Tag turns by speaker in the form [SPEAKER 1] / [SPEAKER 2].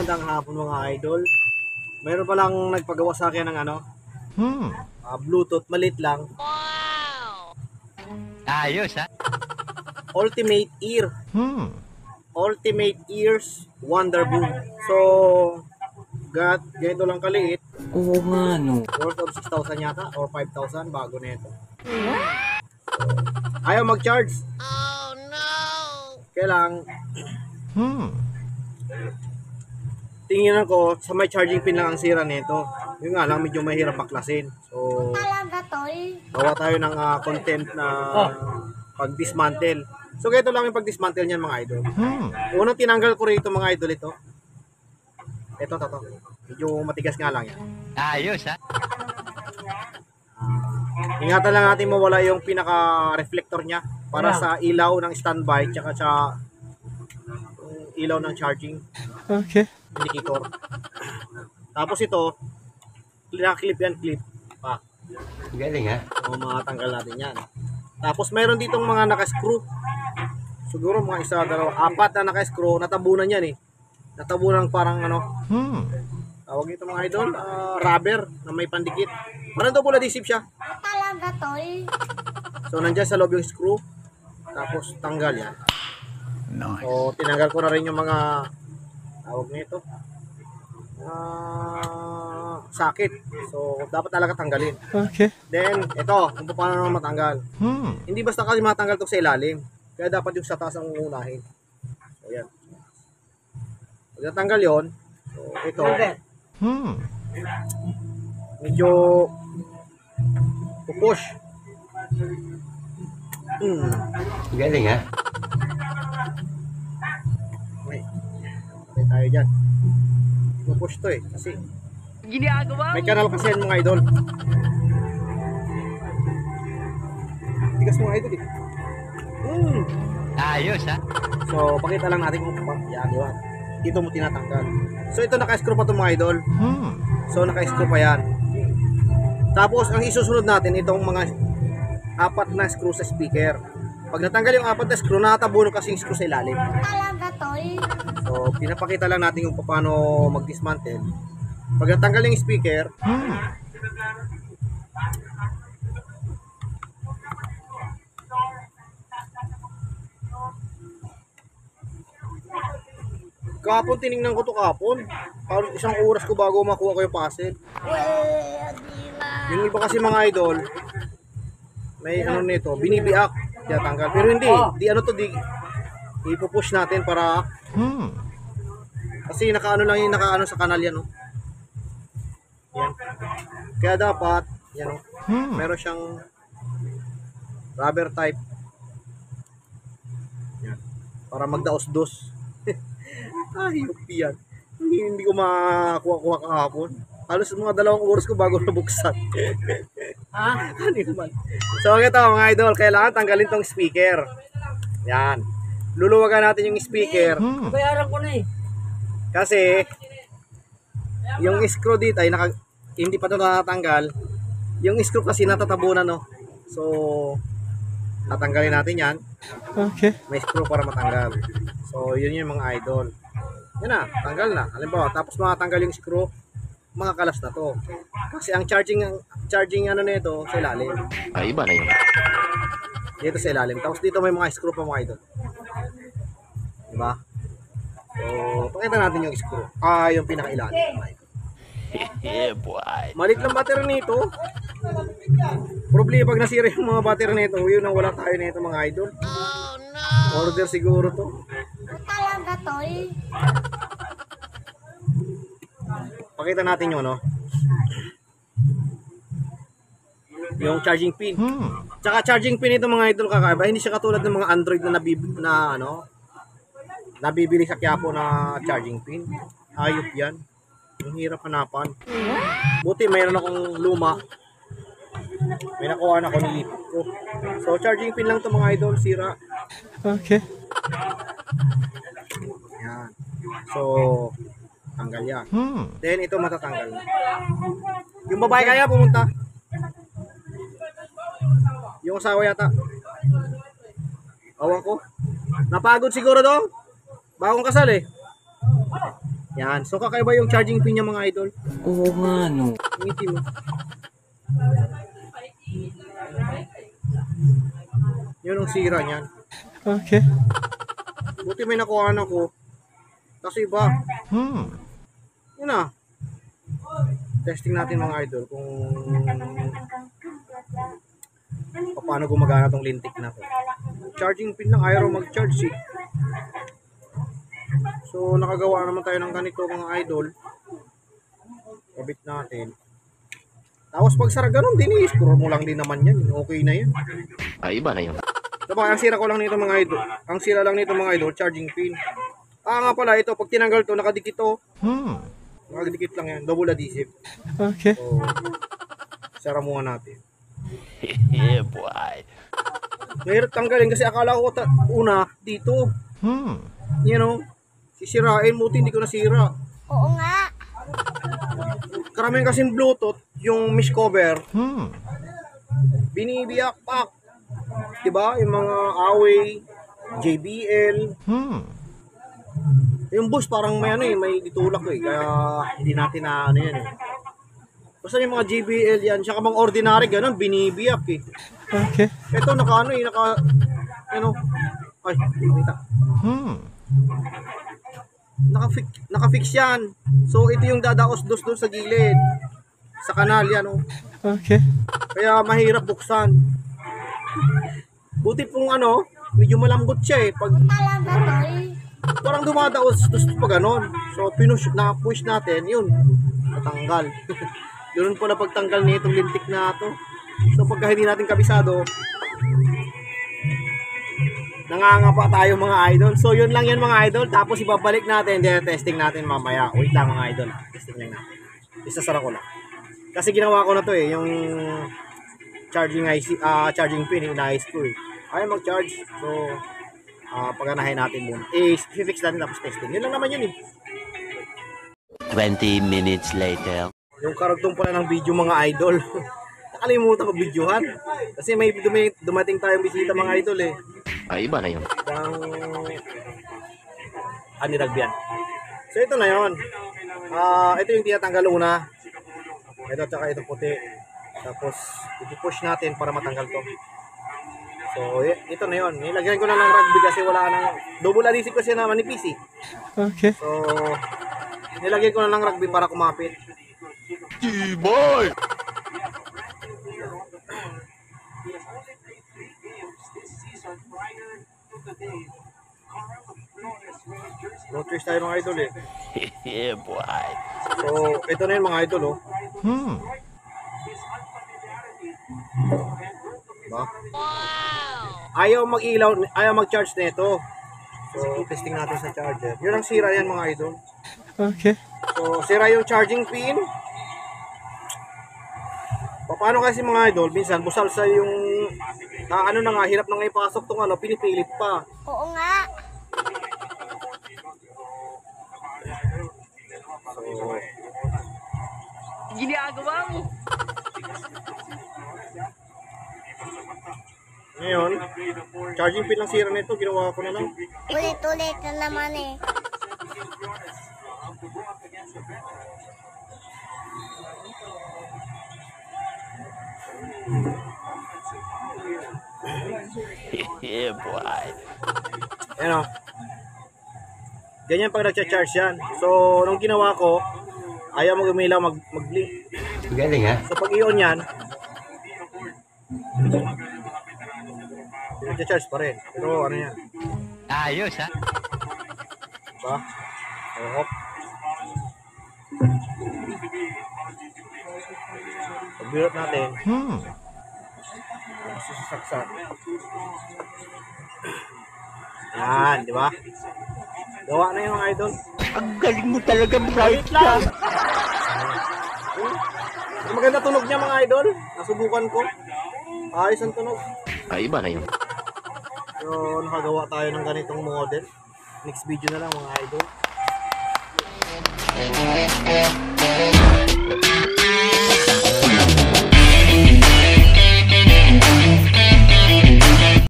[SPEAKER 1] Magandang hapon mga idol. Mayroon palang nagpagawa sa akin ng Bluetooth, malit lang.
[SPEAKER 2] Ayos ha?
[SPEAKER 1] Ultimate Ear. Ultimate Ears Wonder Boom. So, ganito lang kaliit.
[SPEAKER 2] Oo nga no.
[SPEAKER 1] Worth of 6,000 yata or 5,000 bago na ito. Ayaw mag-charge. Oh no! Kailang tingnan ko sa may charging pin lang ang sira nito. Yung nga lang medyo mahirap baklasin. So, gawa tayo ng content na pag-dismantle. So, ganito lang yung pag-dismantle niyan mga idol. Unang tinanggal ko rito mga idol ito. Ito. Medyo matigas nga lang yan.
[SPEAKER 2] Ayos ha?
[SPEAKER 1] Ingatan lang natin mawala yung pinaka-reflector niya para sa ilaw ng standby tsaka sa ilaw ng charging.
[SPEAKER 3] Okay.
[SPEAKER 1] Indicator. Tapos ito, clip pa.
[SPEAKER 2] Galing ha?
[SPEAKER 1] So, matanggal natin yan. Tapos mayroon ditong mga naka-screw. Siguro mga isa, dalawa, apat na naka-screw. Natabunan yan eh. Natabunan parang tawag ito mga idol, rubber na may pandikit. Parang ito pula adhesive siya.
[SPEAKER 4] Talaga to eh.
[SPEAKER 1] So nandyan sa loob yung screw. Tapos tanggal yan.
[SPEAKER 3] Nice.
[SPEAKER 1] So tinanggal ko na rin yung mga tawag nito. Sakit. So dapat talaga tanggalin.
[SPEAKER 3] Okay.
[SPEAKER 1] Then ito, kung paano naman matanggal. Hindi basta kasi matanggal to sa ilalim. Kaya dapat yung sa taas ang uunahin. So yan. Pag natanggal yun, so ito, medyo pupush.
[SPEAKER 2] Galing ha?
[SPEAKER 1] Okay. Okay tayo dyan. Pupush to eh. Kasi
[SPEAKER 2] Ginagawa
[SPEAKER 1] may kanal kasi yan mga idol. Tigas mga idol eh.
[SPEAKER 2] Ayos ha?
[SPEAKER 1] So pakita lang natin kung yan, di ba? Dito mo tinatanggal. So ito naka-screw pa to mga idol. So naka-screw pa yan. Tapos ang isusunod natin itong mga apat na screw sa speaker. Pag natanggal yung apat na screw, nakatabuno kasi yung screw sa ilalim.
[SPEAKER 4] Talaga to eh.
[SPEAKER 1] So pinapakita lang natin kung paano mag-dismantle. Pag natanggal yung speaker, kapon tiningnan ko to kapon. Parang isang oras ko bago makuha ko yung puzzle. Yung iba kasi mga idol, may ano nito, binibiak, tinatanggal. Pero hindi, ipupush natin para kasi nakaano lang yung nakaano sa kanal yan, no? Yan. Kaya dapat, yan, no? Meron siyang rubber type. Yan. Para magdaos-dos. Ayop yan. Hindi ko makakuha kahapon. Halos mga 2 oras ko bago nabuksan. Ano naman. So ito mga idol, kailangan tanggalin tong speaker. Yan. Luluwagan natin yung speaker.
[SPEAKER 4] Bayaran ko na eh.
[SPEAKER 1] Kasi yung screw dito ay hindi pa ito natatanggal. Yung screw kasi natatabunan, no. So natanggalin natin yan.
[SPEAKER 3] Okay.
[SPEAKER 1] May screw para matanggal. So yun yung mga idol. Yan na, tanggal na. Halimbawa, tapos makatanggal yung screw, makakalas na to. Kasi ang charging ano nito sa ilalim.
[SPEAKER 2] Ay, iba na yun.
[SPEAKER 1] Dito sa ilalim. Tapos dito may mga screw pa mga idol. Diba? So, pakita natin yung screw. Yung pinakailalim.
[SPEAKER 2] Yeah, boy.
[SPEAKER 1] Malit lang battery nito. Probably pag nasira yung mga battery nito, yun ang wala tayo nito mga idol. Oh no! Order siguro to.
[SPEAKER 4] Talaga to eh.
[SPEAKER 1] Pakita natin yun, no? Yung charging pin. Tsaka charging pin ito mga idol kakaiba. Hindi siya katulad ng mga Android na nabibili sa Quiapo na charging pin. Ayop yan. Ang hirap hanapan. Buti mayroon akong luma. May nakuha na ako, nilipit ko. So charging pin lang to mga idol, sira.
[SPEAKER 3] Okay.
[SPEAKER 1] Yan. So tanggal yan. Then ito matatanggal na. Yung babae kaya pumunta. Yung asawa yata. Awan ko. Napagod siguro daw. Bagong kasal eh. Yan. So kakaiba yung charging pin niya mga idol.
[SPEAKER 2] Oo nga, no.
[SPEAKER 1] Ngiti mo. Yun ang sira niyan.
[SPEAKER 3] Okay.
[SPEAKER 1] Buti may nakuha ako. Kasi iba. Yun na. Testing natin mga idol kung paano gumagana tong lintik na to. Charging pin lang, ayaw mag-charge eh. So nakagawa naman tayo ng ganito mga idol. Kabit natin. Tapos pag sara ganun din eh, screw mo lang din naman yan. Okay na yan.
[SPEAKER 2] Ay, iba na yun.
[SPEAKER 1] Diba, ang sira ko lang nito mga idol. Ang sira lang nito mga idol, charging pin. Nga pala ito, pag tinanggal to, nakadikit to. Nakadikit lang yan, double adhesive.
[SPEAKER 3] Okay.
[SPEAKER 1] So, sara muna natin.
[SPEAKER 2] Yeah, boy.
[SPEAKER 1] Mahirap tanggalin kasi akala ko una dito. You know, sisirain mo, hindi ko nasira.
[SPEAKER 4] Oo nga.
[SPEAKER 1] Karamihan kasing Bluetooth, yung mesh cover, binibiyak pak. Diba? Yung mga Huawei, JBL. Yung bus parang may may ditulak eh. Kaya hindi natin na yan eh. Basta yung mga JBL yan, siya ka bang ordinary ganun, binibiyak eh.
[SPEAKER 3] Okay.
[SPEAKER 1] Ito naka ay, kita. Naka-fix yan. So ito yung dadaos-dos doon sa gilid. Sa kanal yan oh.
[SPEAKER 3] Okay.
[SPEAKER 1] Kaya mahirap buksan. Buti pong medyo malambot siya eh. Pag
[SPEAKER 4] Talaga to eh.
[SPEAKER 1] parang dumadaos-dos pag ganon. So push natin, yun. Natanggal. Yun pala pagtanggal nitong lintik na to. So pagka hindi natin kabisado, nangangapa tayo mga idol. So yun lang yan mga idol. Tapos ibabalik natin, then testing natin mamaya. Wait lang mga idol. Testing lang natin. Isasara ko lang. Kasi ginawa ko na to eh, yung charging charging pin, inayos ko eh. Ayaw mag-charge. So paganahin natin muna. I-fix natin tapos testing. Yun lang naman yun eh.
[SPEAKER 2] 20 minutes later.
[SPEAKER 1] Yung karugtong pala ng video mga idol. Nakalimutan ko videohan. Kasi may dumating tayong bisita mga idol eh.
[SPEAKER 2] Ay, iba na yun.
[SPEAKER 1] Aniragbian. So ito na yun. Ito yung tinatanggal una. Ito tsaka ito puti. Tapos i-push natin para matanggal to. So ito na yun. Nilagyan ko na ng rugby kasi wala nang double adhesive kasi na manipis eh.
[SPEAKER 3] Okay.
[SPEAKER 1] So nilagyan ko na ng rugby para kumapit.
[SPEAKER 2] Boy!
[SPEAKER 1] No choice tayo mga idol eh.
[SPEAKER 2] Yeah, boy.
[SPEAKER 1] So ito na yun mga idol oh. Diba? Ayaw mag-ilaw, ayaw mag-charge nito. So testing natin sa charger. Yun ang sira yan mga idol.
[SPEAKER 3] Okay.
[SPEAKER 1] So sira yung charging pin. Paano kasi mga idol, minsan busal sa yung hirap na nga ipasok tong pinipilit pa.
[SPEAKER 4] Oo nga.
[SPEAKER 1] So,
[SPEAKER 2] Ginagawa mo.
[SPEAKER 1] ngayon, charging pin lang sira nito, ginawa ko na lang.
[SPEAKER 4] Ulit-ulit na naman eh.
[SPEAKER 2] Yeah, boy.
[SPEAKER 1] Ayan o. Ganyan pag nagcha-charge yan. So, nung ginawa ko, ayaw mag-umilaw, mag-blink.
[SPEAKER 2] Galing, ha?
[SPEAKER 1] So, pag i-on yan, nagcha-charge pa rin. Pero ano yan?
[SPEAKER 2] Ayos, ha?
[SPEAKER 1] Diba? So, off. Pag-birot natin, susaksak. Yan, di ba? Gawa na yung mga idol.
[SPEAKER 2] Ang galing mo talaga, bright
[SPEAKER 1] lang. Maganda tunog niya mga idol. Nasubukan ko. Ayos ang tunog.
[SPEAKER 2] Ay, iba na yun.
[SPEAKER 1] So, nakagawa tayo ng ganitong model. Next video na lang mga idol.